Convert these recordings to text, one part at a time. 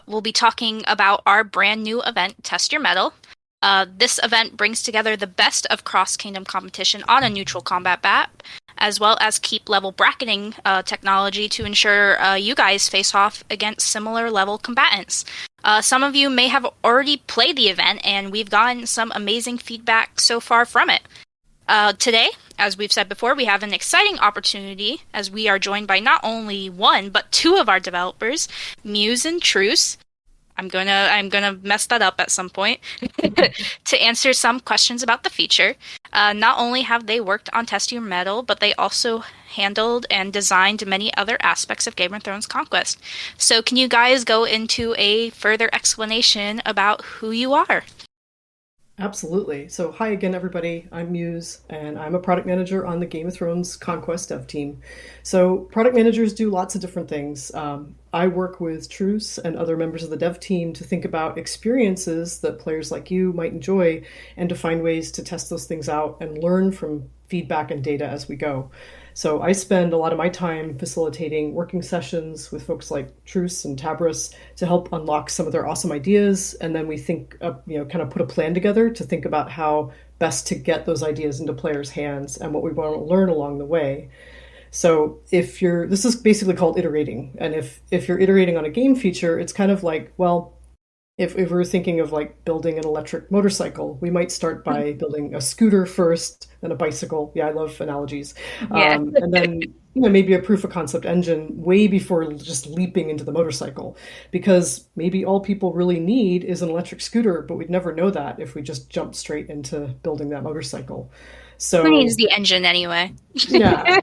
we'll be talking about our brand new event, Test Your Mettle. This event brings together the best of cross-kingdom competition on a neutral combat map, as well as keep level bracketing technology to ensure you guys face off against similar level combatants. Some of you may have already played the event, and we've gotten some amazing feedback so far from it. Today, as we've said before, we have an exciting opportunity as we are joined by not only one, but two of our developers, Muse and Truce. I'm gonna mess that up at some point to answer some questions about the feature. Not only have they worked on Test Your Mettle, but they also handled and designed many other aspects of Game of Thrones Conquest. So can you guys go into a further explanation about who you are? Absolutely. So hi again, everybody. I'm Muse, and I'm a product manager on the Game of Thrones Conquest dev team. So product managers do lots of different things. I work with Truce and other members of the dev team to think about experiences that players like you might enjoy and to find ways to test those things out and learn from feedback and data as we go. So I spend a lot of my time facilitating working sessions with folks like Truce and Tabris to help unlock some of their awesome ideas, and then we think, kind of put a plan together to think about how best to get those ideas into players' hands and what we want to learn along the way. So this is basically called iterating, and if you're iterating on a game feature, it's kind of like, well, if we're thinking of like building an electric motorcycle, we might start by building a scooter first, then a bicycle. Yeah, I love analogies. Yeah. And then maybe a proof of concept engine way before just leaping into the motorcycle, because maybe all people really need is an electric scooter, but we'd never know that if we just jumped straight into building that motorcycle. Who needs So the engine anyway? yeah,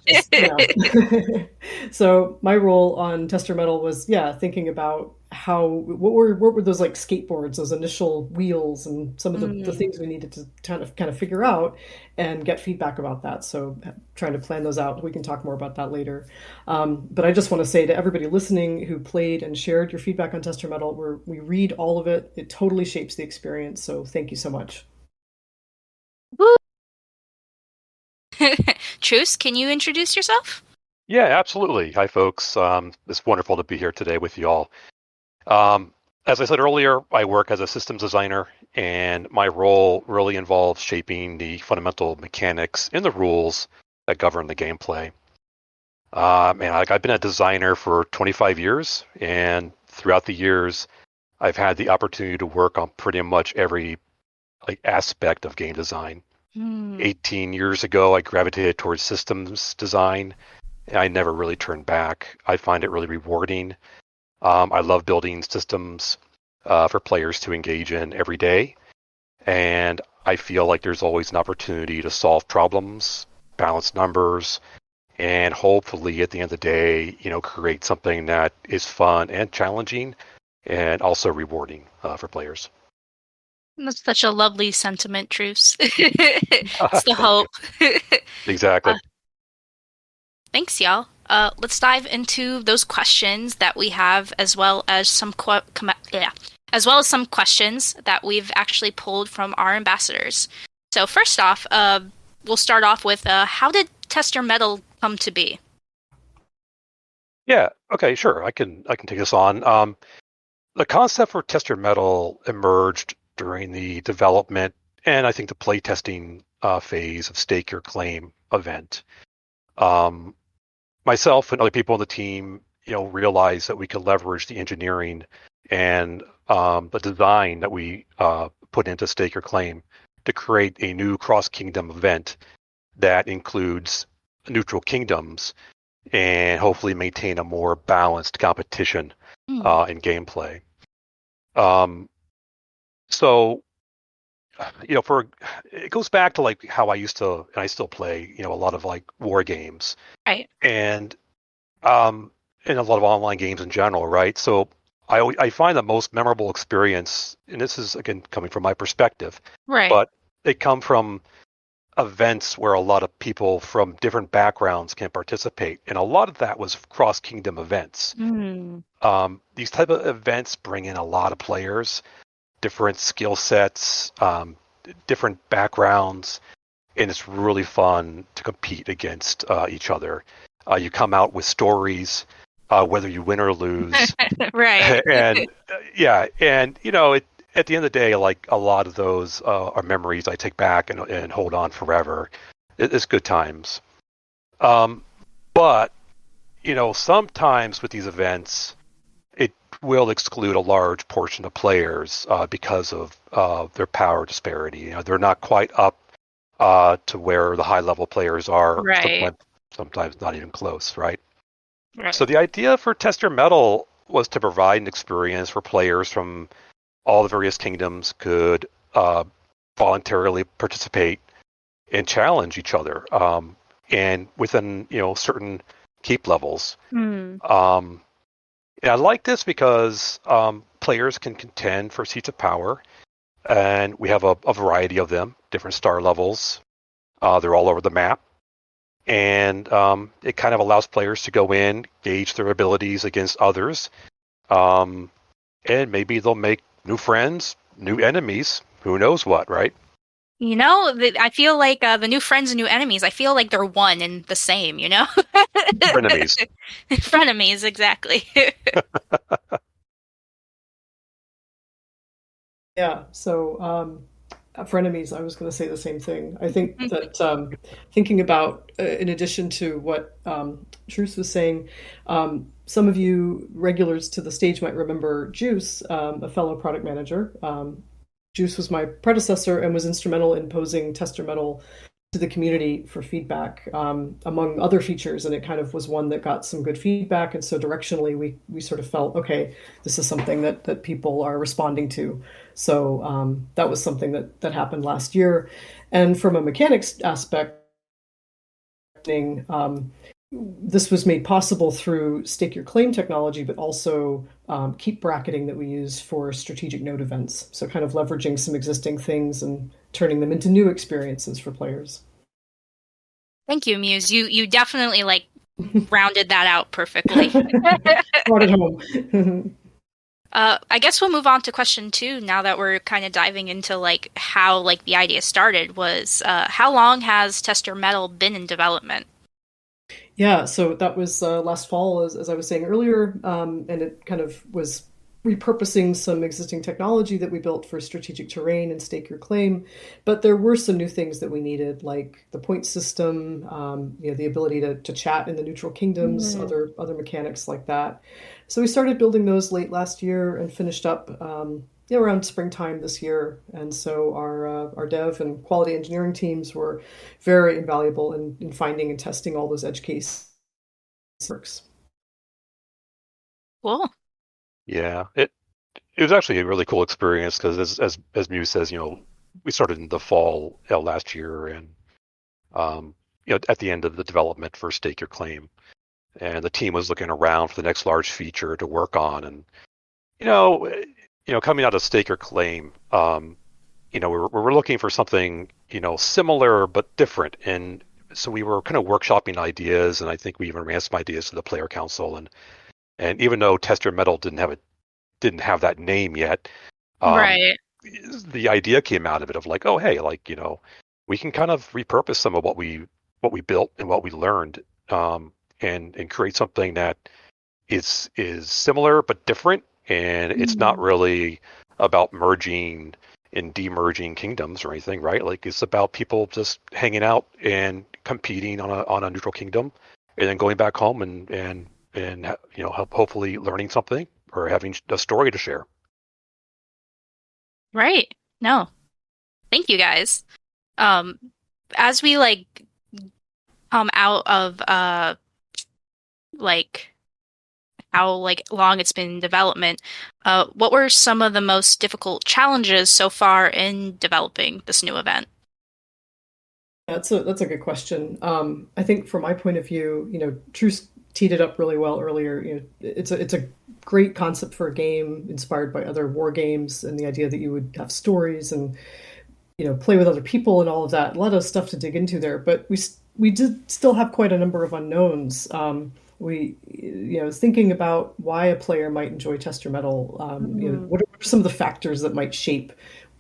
so my role on Tester Metal was, thinking about what were those like skateboards, those initial wheels, and some of the Mm. things we needed to kind of figure out and get feedback about that. So trying to plan those out. We can talk more about that later. But I just want to say to everybody listening who played and shared your feedback on Tester Metal, we read all of it. It totally shapes the experience. So thank you so much. Woo. Truce, can you introduce yourself? Yeah, absolutely. Hi, folks. It's wonderful to be here today with you all. As I said earlier, I work as a systems designer, and my role really involves shaping the fundamental mechanics and the rules that govern the gameplay. I've been a designer for 25 years, and throughout the years, I've had the opportunity to work on pretty much every aspect of game design. 18 years ago, I gravitated towards systems design, and I never really turned back. I find it really rewarding. I love building systems for players to engage in every day, and I feel like there's always an opportunity to solve problems, balance numbers, and hopefully at the end of the day, create something that is fun and challenging and also rewarding for players. That's such a lovely sentiment, Truce. It's the hope. Exactly. Thanks, y'all. Let's dive into those questions that we have, as well as some questions that we've actually pulled from our ambassadors. So first off, we'll start off with how did Test Your Mettle come to be? Yeah. Okay. Sure. I can take this on. The concept for Test Your Mettle emerged during the development and I think the playtesting phase of Stake Your Claim event. Myself and other people on the team, realized that we could leverage the engineering and the design that we put into Stake Your Claim to create a new cross-kingdom event that includes neutral kingdoms and hopefully maintain a more balanced competition in gameplay. So, it goes back to like how I used to, and I still play, a lot of like war games, Right. and a lot of online games in general, right? So I find the most memorable experience, and this is again coming from my perspective, Right. but they come from events where a lot of people from different backgrounds can participate, and a lot of that was cross-kingdom events. These type of events bring in a lot of players, different skill sets, different backgrounds, and it's really fun to compete against each other. You come out with stories whether you win or lose. Right. And yeah, and at the end of the day, like a lot of those are memories I take back and hold on forever. It's good times. Um, but sometimes with these events, it will exclude a large portion of players because of their power disparity. They're not quite up to where the high level players are. Right. Sometimes not even close, right? So Right. the idea for Test Your Metal was to provide an experience where players from all the various kingdoms could voluntarily participate and challenge each other, and within certain keep levels. Hmm. And I like this because players can contend for seats of power, and we have a variety of them, different star levels. They're all over the map. And it kind of allows players to go in, gauge their abilities against others, and maybe they'll make new friends, new enemies, who knows what, right? I feel like the new friends and new enemies, I feel like they're one and the same, you know? Frenemies. Frenemies, exactly. Yeah. So, frenemies, I was going to say the same thing. I think that thinking about, in addition to what Truce was saying, some of you regulars to the stage might remember Juice, a fellow product manager. Juice was my predecessor and was instrumental in posing Tester Metal to the community for feedback, among other features, and it kind of was one that got some good feedback. And so directionally, we sort of felt, okay, this is something that people are responding to. So that was something that happened last year. And from a mechanics aspect, this was made possible through stake your claim technology, but also keep bracketing that we use for strategic node events. So kind of leveraging some existing things and turning them into new experiences for players. Thank you, Muse. You definitely like rounded that out perfectly. Brought it home. I guess we'll move on to question 2 now that we're kind of diving into like how like the idea started was how long has Tester Metal been in development? Yeah, so that was last fall, as I was saying earlier, and it kind of was repurposing some existing technology that we built for strategic terrain and stake your claim. But there were some new things that we needed, like the point system, the ability to chat in the neutral kingdoms, Mm. other mechanics like that. So we started building those late last year and finished up around springtime this year. And so our dev and quality engineering teams were very invaluable in finding and testing all those edge case works. Cool. Yeah, it was actually a really cool experience because as Muse says, we started in the fall last year, and at the end of the development for Stake Your Claim, and the team was looking around for the next large feature to work on, and coming out of Stake Your Claim, we're looking for something similar but different, and so we were kind of workshopping ideas, and I think we even ran some ideas to the player council, and even though Tester Metal didn't have that name yet, um, Right. the idea came out of it of like, oh hey, like we can kind of repurpose some of what we built and what we learned, and create something that is similar but different, and it's not Mm. really about merging and demerging kingdoms or anything, right? Like it's about people just hanging out and competing on a neutral kingdom, and then going back home and hopefully learning something or having a story to share. Right. No. Thank you guys. Um, as we like come out of like how like long it's been in development, what were some of the most difficult challenges so far in developing this new event? That's a good question. I think from my point of view, Truce teed it up really well earlier. It's a great concept for a game inspired by other war games, and the idea that you would have stories and play with other people and all of that. A lot of stuff to dig into there, but we did still have quite a number of unknowns. We thinking about why a player might enjoy Tester Metal. Mm. What are some of the factors that might shape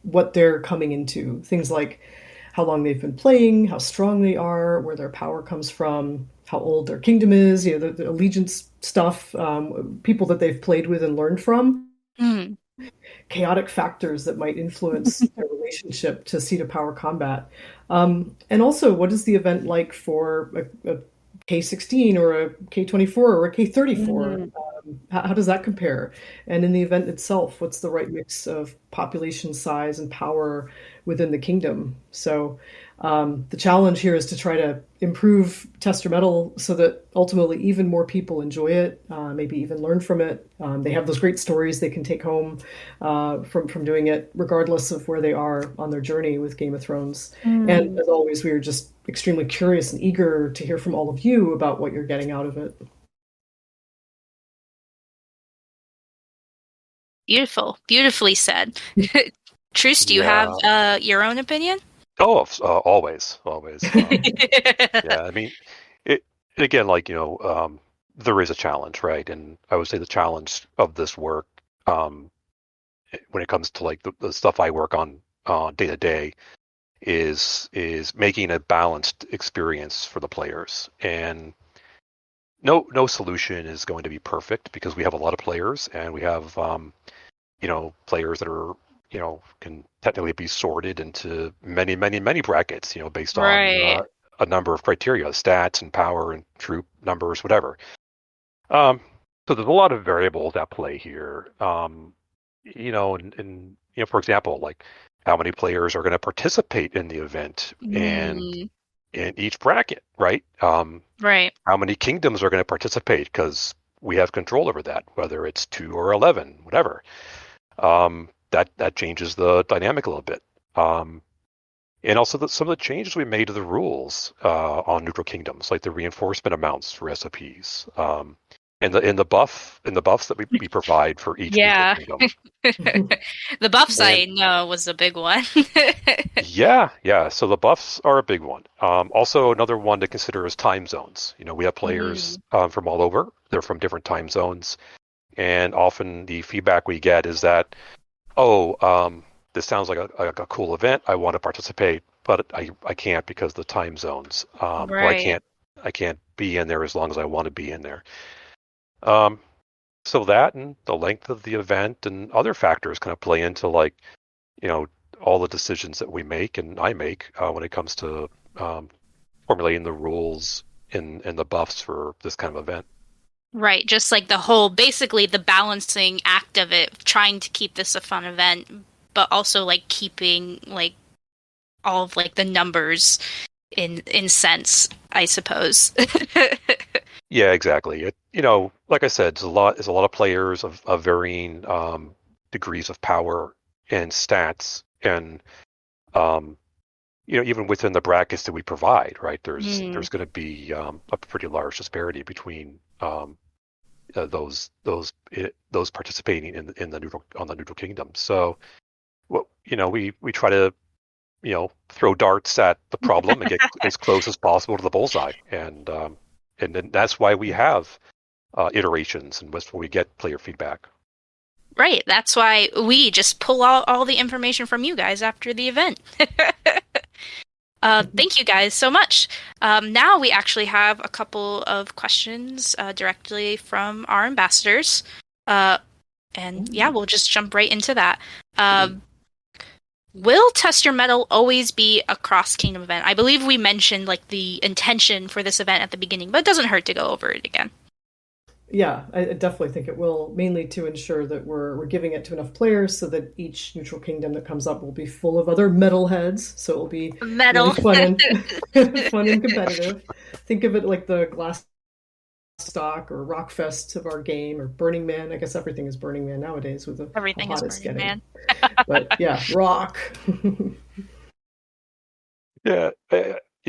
what they're coming into? Things like how long they've been playing, how strong they are, where their power comes from, how old their kingdom is, the allegiance stuff, people that they've played with and learned from, Mm. chaotic factors that might influence their relationship to seat of power combat. And also, what is the event like for a K16 or a K24 or a K34? Mm. How does that compare? And in the event itself, what's the right mix of population size and power within the kingdom? So the challenge here is to try to improve Test Your Mettle so that ultimately even more people enjoy it, maybe even learn from it. They have those great stories they can take home from doing it, regardless of where they are on their journey with Game of Thrones. And Mm. as always, we are just extremely curious and eager to hear from all of you about what you're getting out of it. Beautiful. Beautifully said. Truce, do you have Yeah. your own opinion? Oh, always, always. Yeah, I mean, it again, like, there is a challenge, right? And I would say the challenge of this work, um, when it comes to like the stuff I work on day to day, is making a balanced experience for the players. And no solution is going to be perfect because we have a lot of players and we have players that are can technically be sorted into many brackets, based on Right. a number of criteria, stats and power and troop numbers, whatever. Um, so there's a lot of variables at play here. And for example, like how many players are going to participate in the event and Mm. in each bracket, right? Right. How many kingdoms are going to participate because we have control over that, whether it's 2 or 11, whatever. That changes the dynamic a little bit. And also some of the changes we made to the rules on neutral kingdoms, like the reinforcement amounts for SOPs, and the buffs that we provide for each neutral Yeah. kingdom. The buffs I And know was a big one. yeah. So the buffs are a big one. Also, another one to consider is time zones. We have players Mm. from all over. They're from different time zones, and often the feedback we get is that, oh, this sounds like a cool event. I want to participate, but I can't because of the time zones, or Right. I can't be in there as long as I want to be in there. Um, so that and the length of the event and other factors kind of play into like you know all the decisions that we make and I make when it comes to formulating the rules and the buffs for this kind of event. Right. Just like basically the balancing act of it, trying to keep this a fun event, but also like keeping like all of like the numbers in sense, I suppose. Yeah, exactly. Like I said, there's a lot of players of varying degrees of power and stats, and um, even within the brackets that we provide, right? Mm. There's going to be a pretty large disparity between those participating in the neutral kingdom. So, we try to throw darts at the problem and get as close as possible to the bullseye, and then that's why we have iterations and that's where we get player feedback. Right. That's why we just pull out all the information from you guys after the event. Thank you guys so much. Now we actually have a couple of questions directly from our ambassadors. And yeah, we'll just jump right into that. Will Test Your Metal always be a cross-kingdom event? I believe we mentioned like the intention for this event at the beginning, but it doesn't hurt to go over it again. Yeah, I definitely think it will, mainly to ensure that we're giving it to enough players so that each neutral kingdom that comes up will be full of other metalheads. So it will be really Metal. fun and fun and competitive. Think of it like the glass stock or rock fest of our game, or Burning Man. I guess everything is Burning Man nowadays with how Everything is hot it's Burning getting. Man. But yeah, rock. Yeah,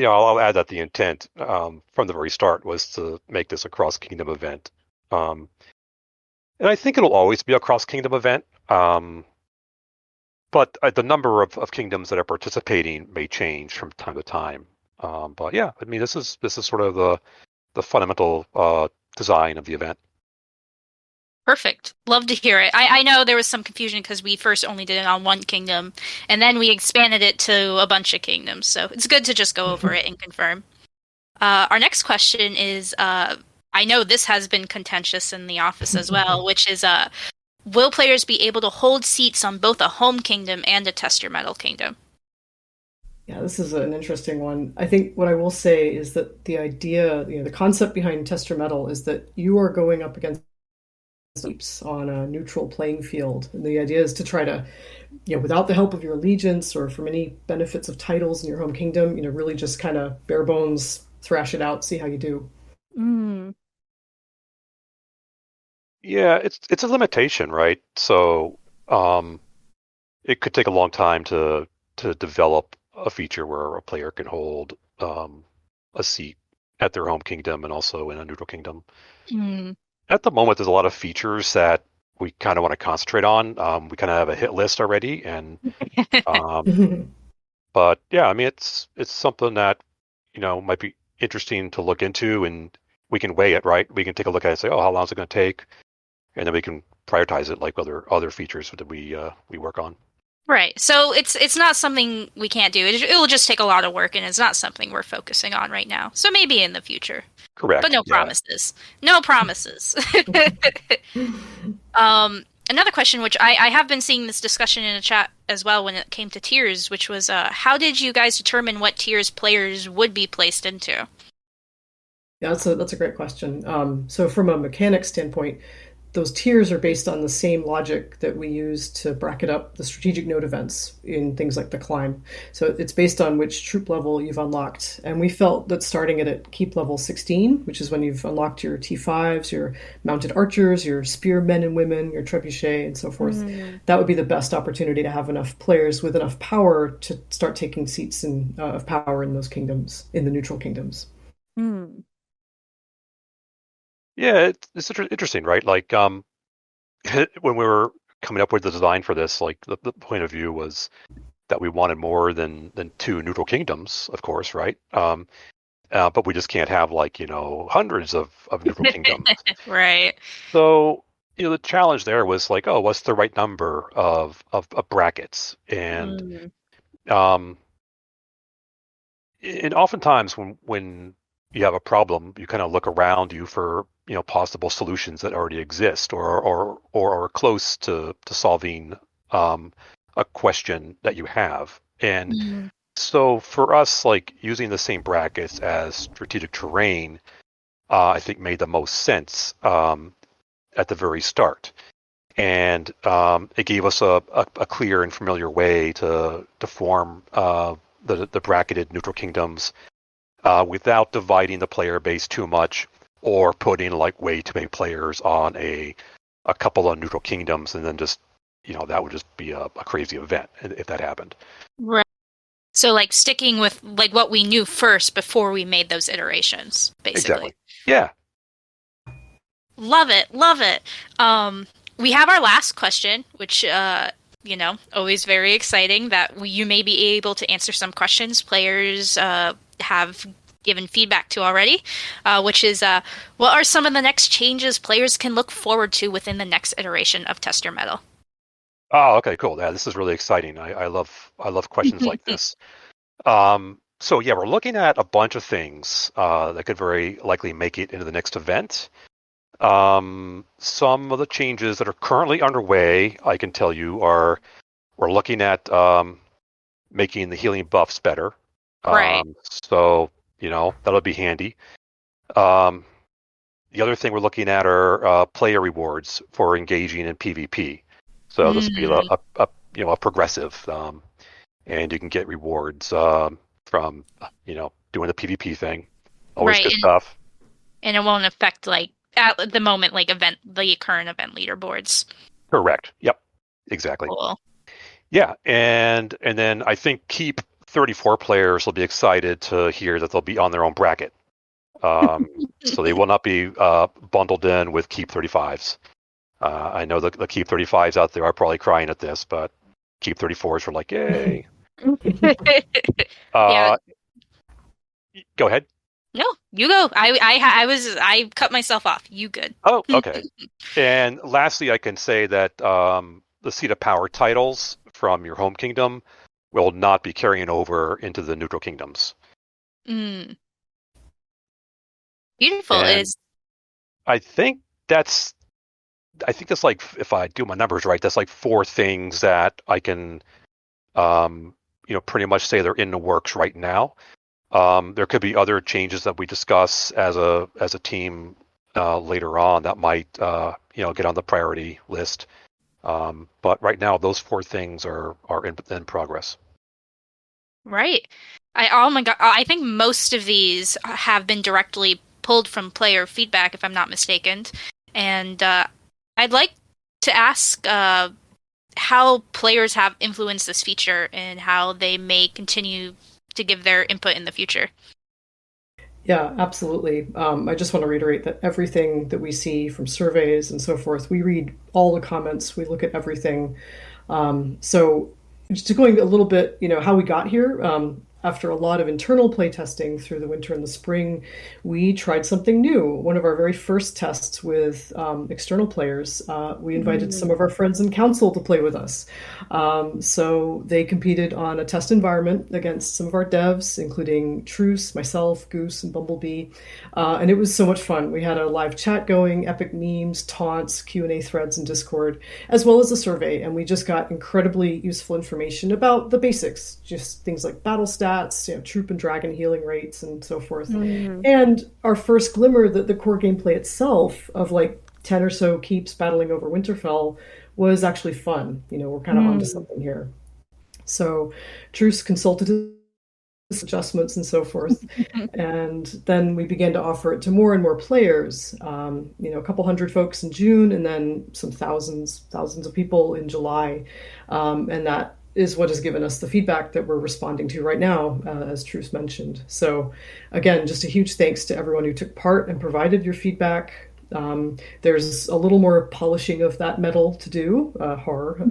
I'll add that the intent from the very start was to make this a cross kingdom event, um, and I think it'll always be a cross kingdom event. But the number of kingdoms that are participating may change from time to time. But yeah, I mean, this is sort of the fundamental design of the event. Perfect. Love to hear it. I know there was some confusion because we first only did it on one kingdom, and then we expanded it to a bunch of kingdoms. So it's good to just go over it and confirm. Our next question is, I know this has been contentious in the office as well, which is, will players be able to hold seats on both a home kingdom and a test your metal kingdom? Yeah, this is an interesting one. I think what I will say is that the idea, the concept behind Tester Metal is that you are going up against heaps on a neutral playing field. And the idea is to try to, without the help of your allegiance or from any benefits of titles in your home kingdom, really just kind of bare bones thrash it out, see how you do. Mm. Yeah, it's a limitation, right? So it could take a long time to develop a feature where a player can hold a seat at their home kingdom and also in a neutral kingdom. Mm. At the moment, there's a lot of features that we kind of want to concentrate on. We kind of have a hit list already, and um, but yeah, I mean, it's something that might be interesting to look into, and we can weigh it, right? We can take a look at it and say, oh, how long is it going to take, and then we can prioritize it like other features that we work on. Right. So it's not something we can't do. It will just take a lot of work, and it's not something we're focusing on right now. So maybe in the future, but Correct. no Yeah. promises. No promises. Another question, which I have been seeing this discussion in a chat as well when it came to tiers, which was, how did you guys determine what tiers players would be placed into? Yeah, that's a great question. So from a mechanics standpoint, those tiers are based on the same logic that we use to bracket up the strategic node events in things like the climb. So it's based on which troop level you've unlocked. And we felt that starting it at keep level 16, which is when you've unlocked your T5s, your mounted archers, your spearmen and women, your trebuchet, and so forth, that would be the best opportunity to have enough players with enough power to start taking seats of power in those kingdoms, in the neutral kingdoms. Mm. Yeah, it's interesting, right? Like when we were coming up with the design for this, like the point of view was that we wanted more than two neutral kingdoms, of course, right? But we just can't have like hundreds of neutral kingdoms. Right. So the challenge there was like, oh, what's the right number of brackets? Mm. Um, and oftentimes when you have a problem, you kind of look around you for possible solutions that already exist or are close to solving a question that you have. And Mm. so for us, like using the same brackets as strategic terrain, I think made the most sense at the very start. And it gave us a clear and familiar way to form the bracketed neutral kingdoms without dividing the player base too much or putting like way too many players on a couple of neutral kingdoms, and then just that would just be a crazy event if that happened. Right. So like sticking with like what we knew first before we made those iterations, basically. Exactly. Yeah. Love it, love it. We have our last question, which always very exciting that you may be able to answer some questions players have given feedback to already, which is what are some of the next changes players can look forward to within the next iteration of Test Your Metal? Oh, okay, cool. Yeah, this is really exciting. I love questions like this. So yeah, we're looking at a bunch of things that could very likely make it into the next event. Some of the changes that are currently underway, I can tell you, are we're looking at making the healing buffs better. Right. So that'll be handy. Um, the other thing we're looking at are player rewards for engaging in PvP. So this will be Mm, a progressive, and you can get rewards from doing the PvP thing. Always right, good stuff. and it won't affect like at the moment like the current event leaderboards. Correct. Yep. Exactly. Cool. Yeah, and then I think Keep 34 players will be excited to hear that they'll be on their own bracket. So they will not be bundled in with Keep 35s. I know the Keep 35s out there are probably crying at this, but Keep 34s were like, yay. Yeah. Uh, Go ahead. No, you go. I cut myself off. You good? Oh, okay. And lastly, I can say that the Seat of Power titles from your home kingdom will not be carrying over into the neutral kingdoms. Mm. Beautiful. And I think that's like, if I do my numbers right, that's like 4 things that I can, pretty much say they're in the works right now. There could be other changes that we discuss as a team later on that might get on the priority list. But right now, those 4 things are in progress. Right. Oh my God, I think most of these have been directly pulled from player feedback, if I'm not mistaken. And I'd like to ask how players have influenced this feature and how they may continue to give their input in the future. Yeah, absolutely. I just want to reiterate that everything that we see from surveys and so forth, we read all the comments, we look at everything. So just going a little bit, how we got here. After a lot of internal play testing through the winter and the spring, we tried something new. One of our very first tests with external players, we invited some of our friends in council to play with us. So they competed on a test environment against some of our devs, including Truce, myself, Goose, and Bumblebee. And it was so much fun. We had a live chat going, epic memes, taunts, Q&A threads in Discord, as well as a survey. And we just got incredibly useful information about the basics, just things like battle stats, troop and dragon healing rates, and so forth. And our first glimmer that the core gameplay itself of like 10 or so keeps battling over Winterfell was actually fun. We're kind of onto something here. So Truce consulted his adjustments and so forth. And then we began to offer it to more and more players, a couple hundred folks in June, and then some thousands of people in July. And that is what has given us the feedback that we're responding to right now, as Truce mentioned. So again, just a huge thanks to everyone who took part and provided your feedback. There's a little more polishing of that metal to do, horror.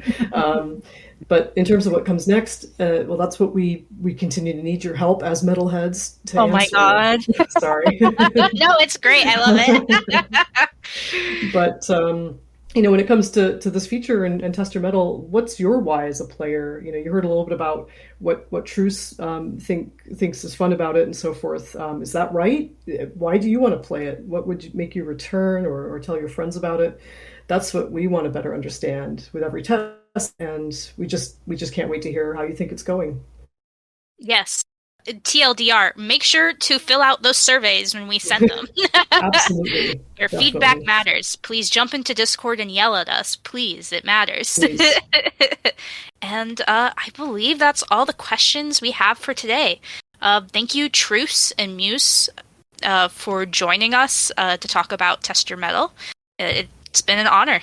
But in terms of what comes next, well, that's what we continue to need your help as metalheads to answer. My God. Sorry. No, it's great. I love it. But when it comes to this feature and Test Your Mettle, what's your why as a player? You heard a little bit about what Truce thinks is fun about it and so forth. Is that right? Why do you want to play it? What would make you return or tell your friends about it? That's what we want to better understand with every test, and we just can't wait to hear how you think it's going. Yes. TLDR, make sure to fill out those surveys when we send them. Absolutely. Your Definitely. Feedback matters. Please jump into Discord and yell at us. Please, it matters. Please. And I believe that's all the questions we have for today. Thank you, Truce and Muse, for joining us to talk about Test Your Mettle. It's been an honor.